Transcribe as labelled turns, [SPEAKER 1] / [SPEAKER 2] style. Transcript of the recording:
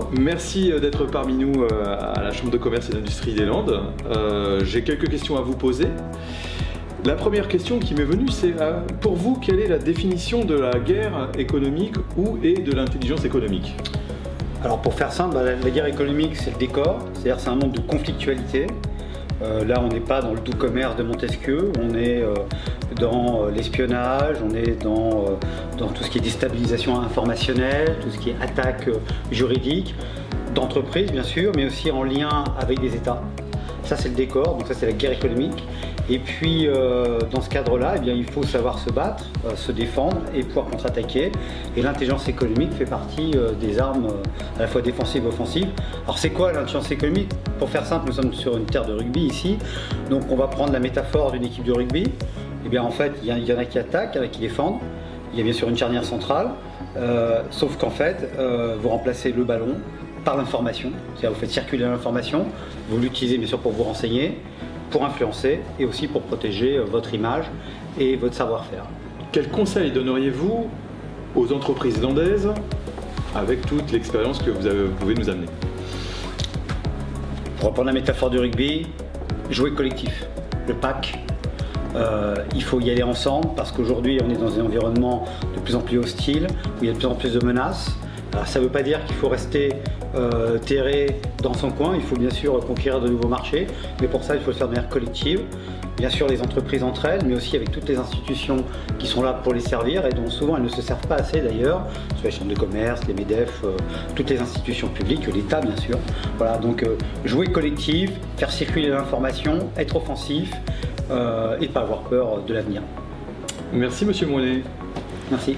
[SPEAKER 1] Bonjour, merci d'être parmi nous à la Chambre de commerce et d'industrie des Landes. J'ai quelques questions à vous poser. La première question qui m'est venue, c'est pour vous, quelle est la définition de la guerre économique ou et de l'intelligence économique?
[SPEAKER 2] Alors pour faire simple, la guerre économique c'est le décor, c'est-à-dire c'est un monde de conflictualité. Là on n'est pas dans le doux commerce de Montesquieu, on est dans l'espionnage, on est dans tout ce qui est déstabilisation informationnelle, tout ce qui est attaque juridique, d'entreprise bien sûr, mais aussi en lien avec des États. Ça c'est le décor, donc ça c'est la guerre économique. Et puis dans ce cadre-là, eh bien, il faut savoir se battre, se défendre et pouvoir contre-attaquer. Et l'intelligence économique fait partie des armes à la fois défensives et offensives. Alors c'est quoi l'intelligence économique? Pour faire simple, nous sommes sur une terre de rugby ici. Donc on va prendre la métaphore d'une équipe de rugby. Eh bien en fait, il y en a qui attaquent, il y en a qui défendent. Il y a bien sûr une charnière centrale. Sauf qu'en fait, vous remplacez le ballon par l'information. C'est-à-dire vous faites circuler l'information, vous l'utilisez bien sûr pour vous renseigner, pour influencer et aussi pour protéger votre image et votre savoir-faire.
[SPEAKER 1] Quel conseil donneriez-vous aux entreprises landaises avec toute l'expérience que vous pouvez nous amener?
[SPEAKER 2] Pour reprendre la métaphore du rugby, jouer collectif, le pack. Il faut y aller ensemble parce qu'aujourd'hui on est dans un environnement de plus en plus hostile, où il y a de plus en plus de menaces. Alors, ça ne veut pas dire qu'il faut rester terré dans son coin, il faut bien sûr conquérir de nouveaux marchés, mais pour ça il faut le faire de manière collective. Bien sûr les entreprises entre elles, mais aussi avec toutes les institutions qui sont là pour les servir et dont souvent elles ne se servent pas assez d'ailleurs, soit les chambres de commerce, les MEDEF, toutes les institutions publiques, l'État bien sûr. Voilà, donc jouer collectif, faire circuler l'information, être offensif et ne pas avoir peur de l'avenir.
[SPEAKER 1] Merci Monsieur Moinet.
[SPEAKER 2] Merci.